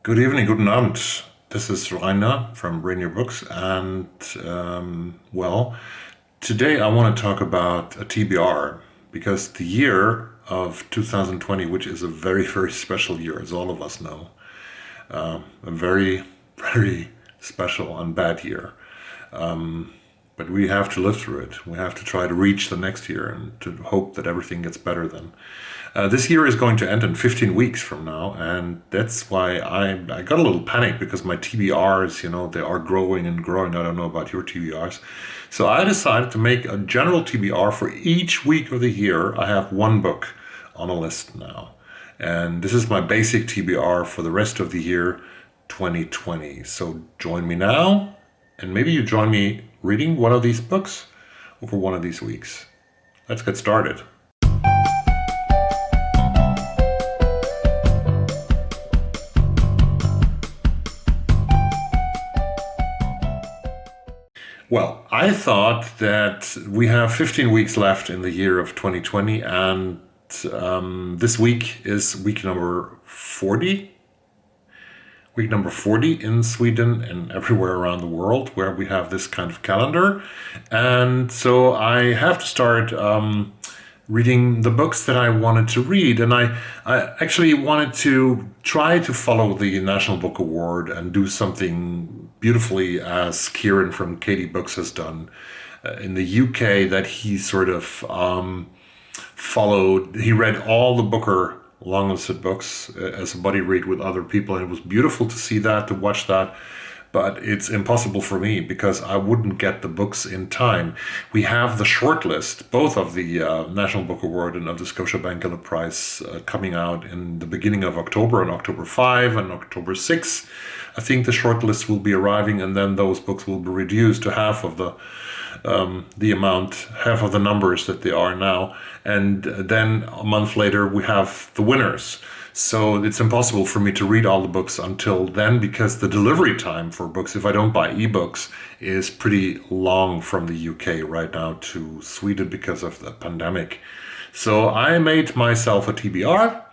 Good evening, guten Abend. This is Rainer from Bring Your Books, and today I want to talk about a TBR because the year of 2020, which is a very, very special year, as all of us know, a very, very special and bad year. But we have to live through it. We have to try to reach the next year and to hope that everything gets better then. This year is going to end in 15 weeks from now, and that's why I got a little panic because my TBRs, they are growing and growing. I don't know about your TBRs. So I decided to make a general TBR for each week of the year. I have one book on a list now. And this is my basic TBR for the rest of the year 2020. So join me now, and maybe you join me reading one of these books over one of these weeks. Let's get started. Well, I thought that we have 15 weeks left in the year of 2020, and this week is week number 40. Week number 40 in Sweden and everywhere around the world where we have this kind of calendar. And so I have to start reading the books that I wanted to read. And I actually wanted to try to follow the National Book Award and do something beautifully as Kieran from Katie Books has done in the UK, that he sort of followed. He read all the Booker longlisted books as a buddy read with other people, and it was beautiful to see that, to watch that. But it's impossible for me because I wouldn't get the books in time. We have the shortlist, both of the National Book Award and of the Scotiabank Gillett Prize, coming out in the beginning of October, on October 5 and October 6. I think the shortlist will be arriving, and then those books will be reduced to half of the amount, half of the numbers that they are now. And then a month later, we have the winners. So it's impossible for me to read all the books until then, because the delivery time for books, if I don't buy ebooks, is pretty long from the UK right now to Sweden because of the pandemic. So I made myself a TBR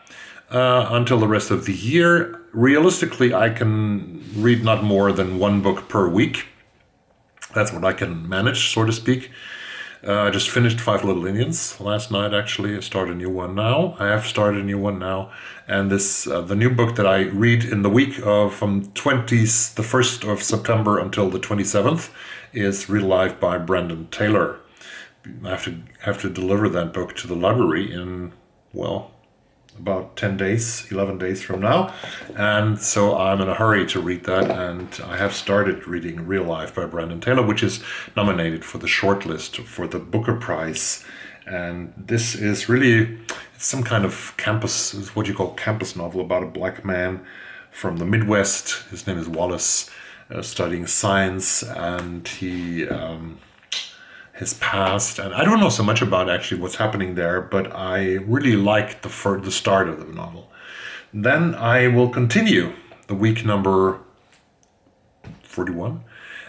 until the rest of the year. Realistically, I can read not more than one book per week. That's what I can manage, so to speak. I just finished Five Little Indians last night, actually. I started a new one now. And this the new book that I read in the week from the 1st of September until the 27th is Read Live by Brendan Taylor. I have to deliver that book to the library in, about 10 days, 11 days from now. And so I'm in a hurry to read that. And I have started reading Real Life by Brendan Taylor, which is nominated for the shortlist for the Booker Prize. And this is really, it's some kind of campus, it's what you call campus novel about a black man from the Midwest. His name is Wallace, studying science, and his past, and I don't know so much about actually what's happening there, but I really like the start of the novel. Then I will continue the week number 41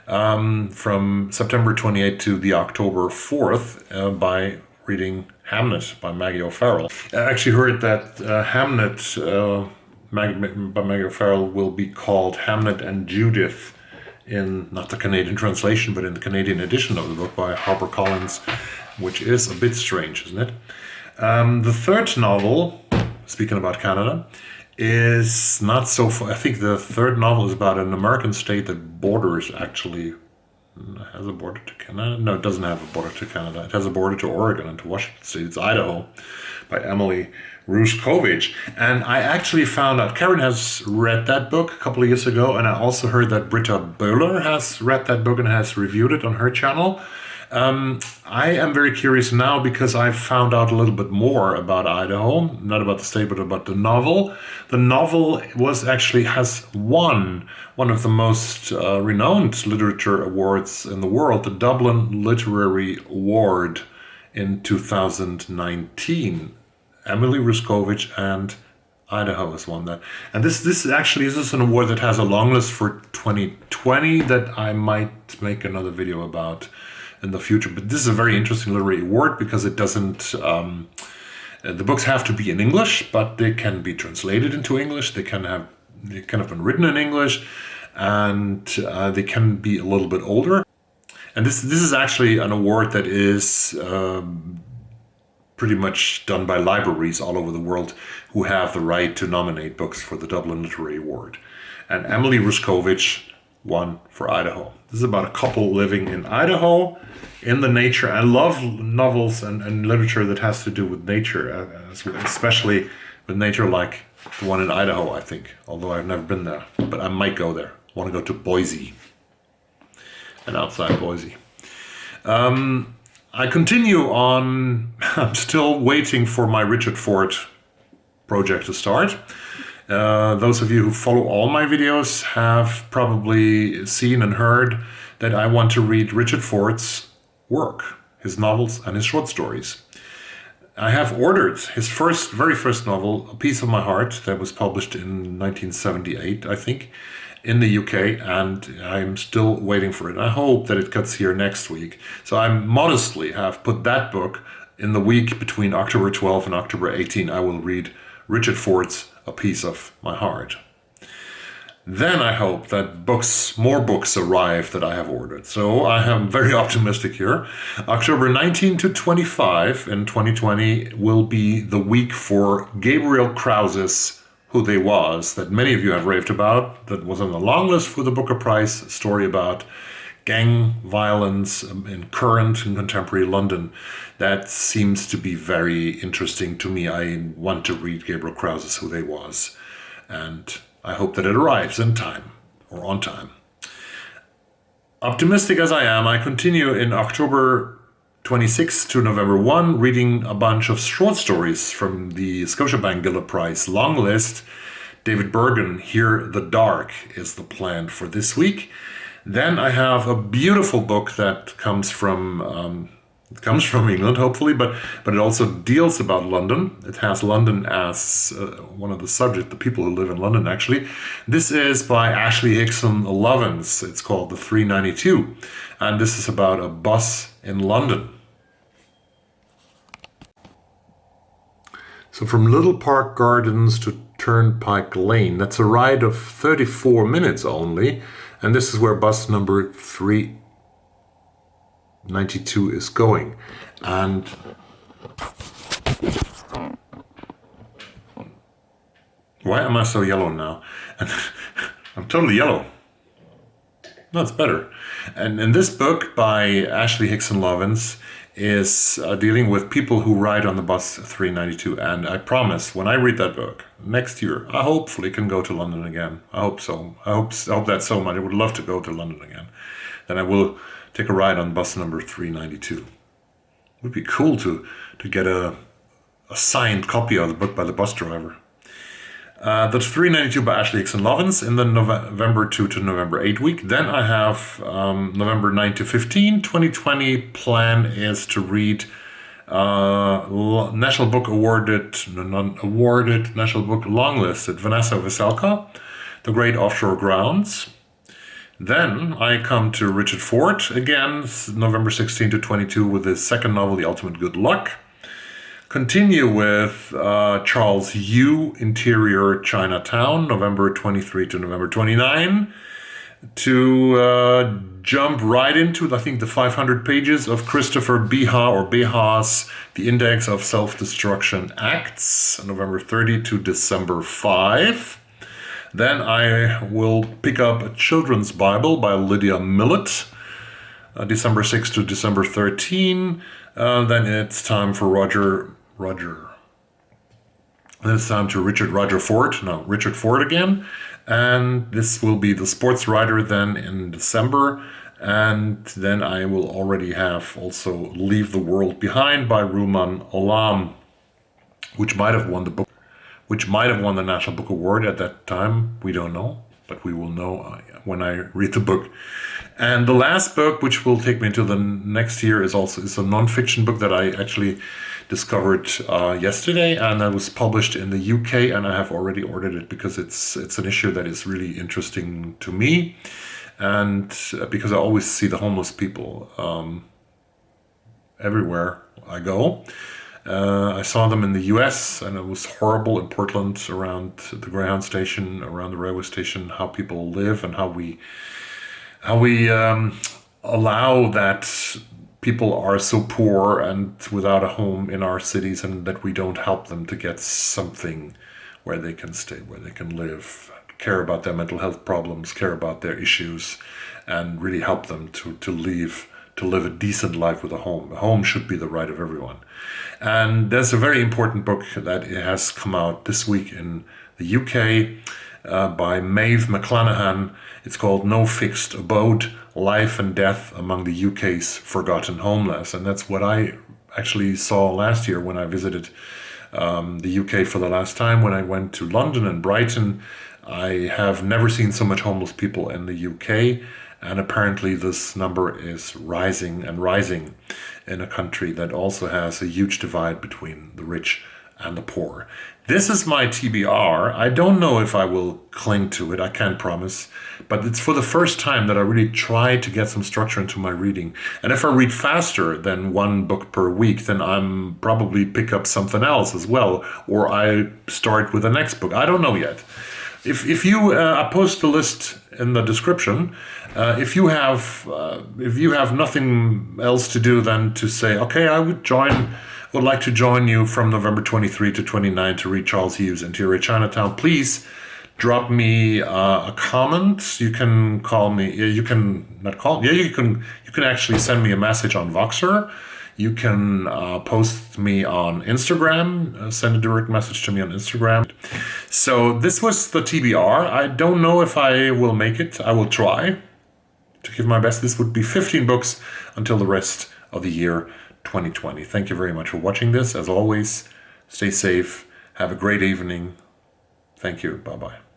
from September 28th to the October 4th by reading Hamnet by Maggie O'Farrell. I actually heard that Hamnet by Maggie O'Farrell will be called Hamnet and Judith in not the Canadian translation, but in the Canadian edition of the book by HarperCollins, which is a bit strange, isn't it? The third novel, speaking about Canada, is not so far. I think the third novel is about an American state that borders, actually, has a border to Canada. No, it doesn't have a border to Canada. It has a border to Oregon and to Washington State. It's Idaho, by Emily Ruskovich. And I actually found out Karen has read that book a couple of years ago, and I also heard that Britta Böhler has read that book and has reviewed it on her channel. I am very curious now because I found out a little bit more about Idaho, not about the state, but about the novel. The novel has won one of the most renowned literature awards in the world, the Dublin Literary Award in 2019. Emily Ruskovich and Idaho has won that. And this actually is an award that has a long list for 2020 that I might make another video about in the future. But this is a very interesting literary award because it doesn't... the books have to be in English, but they can be translated into English. They can have they've kind of been written in English, and they can be a little bit older. And this is actually an award that is pretty much done by libraries all over the world who have the right to nominate books for the Dublin Literary Award. And Emily Ruskovich won for Idaho. This is about a couple living in Idaho, in the nature. I love novels and literature that has to do with nature, especially with nature like the one in Idaho, I think, although I've never been there. But I might go there. I want to go to Boise, and outside Boise. I continue on. I'm still waiting for my Richard Ford project to start. Those of you who follow all my videos have probably seen and heard that I want to read Richard Ford's work, his novels and his short stories. I have ordered his very first novel, A Piece of My Heart, that was published in 1978, I think, in the UK, and I'm still waiting for it. I hope that it gets here next week. So I modestly have put that book in the week between October 12 and October 18. I will read Richard Ford's A Piece of My Heart. Then I hope that more books arrive that I have ordered. So I am very optimistic here. October 19 to 25 in 2020 will be the week for Gabriel Krauze's Who They Was, that many of you have raved about, that was on the long list for the Booker Prize, a story about gang violence in current and contemporary London. That seems to be very interesting to me. I want to read Gabriel Krauze's Who They Was, and I hope that it arrives in time, or on time. Optimistic as I am, I continue in October 26 to November 1, reading a bunch of short stories from the Scotiabank Gilda Prize long list. David Bergen, Hear the Dark, is the plan for this week. Then I have a beautiful book that comes from England, hopefully, but it also deals about London. It has London as one of the subjects, the people who live in London, actually. This is by Ashley Hickson-Lovence. It's called The 392, and this is about a bus in London. So from Little Park Gardens to Turnpike Lane, that's a ride of 34 minutes only, and this is where bus number 392 is going. And why am I so yellow now? I'm totally yellow. No, it's better. And in this book by Ashley Hickson-Lovence is dealing with people who ride on the bus 392. And I promise, when I read that book next year, I hopefully can go to London again. I hope so. I hope that so much. I would love to go to London again. Then I will take a ride on bus number 392. It would be cool to get a signed copy of the book by the bus driver. That's 392 by Ashley Hickson-Lovence in the November 2 to November 8 week. Then I have November 9 to 15. 2020 plan is to read National Book Awarded National Book Longlisted Vanessa Veselka, The Great Offshore-Grounds. Then I come to Richard Ford again, November 16 to 22 with his second novel, The Ultimate Good Luck. Continue with Charles Yu, Interior Chinatown, November 23 to November 29. To jump right into, I think, the 500 pages of Christopher Beha or Beha's The Index of Self-Destruction Acts, November 30 to December 5. Then I will pick up a children's Bible by Lydia Millet, December 6 to December 13. Then it's time for Then it's time to Richard Ford again. And this will be the Sportswriter then in December. And then I will already have also Leave the World Behind by Rumaan, which might have won the National Book Award at that time. We don't know, but we will know when I read the book. And the last book, which will take me into the next year, is a non-fiction book that I actually discovered yesterday, and that was published in the UK, and I have already ordered it because it's an issue that is really interesting to me, and because I always see the homeless people everywhere I go. I saw them in the US, and it was horrible in Portland around the Greyhound station, around the railway station, how people live and how we allow that people are so poor and without a home in our cities, and that we don't help them to get something where they can stay, where they can live, care about their mental health problems, care about their issues, and really help them to live a decent life with a home. A home should be the right of everyone. And there's a very important book that has come out this week in the UK by Maeve McClanahan. It's called No Fixed Abode, Life and Death Among the UK's Forgotten Homeless. And that's what I actually saw last year when I visited the UK for the last time. When I went to London and Brighton, I have never seen so much homeless people in the UK. And apparently this number is rising and rising in a country that also has a huge divide between the rich and the poor. This is my TBR. I don't know if I will cling to it. I can't promise. But it's for the first time that I really try to get some structure into my reading. And if I read faster than one book per week, then I'm probably pick up something else as well. Or I start with the next book. I don't know yet. If you I post the list in the description. If you have nothing else to do than to say, okay, I would like to join you from November 23 to 29 to read Charles Hughes' Interior Chinatown, please drop me a comment. You can call me. You can not call. Yeah, you can actually send me a message on Voxer. You can post me on Instagram, send a direct message to me on Instagram. So this was the TBR. I don't know if I will make it. I will try to give my best. This would be 15 books until the rest of the year 2020. Thank you very much for watching this. As always, stay safe. Have a great evening. Thank you. Bye-bye.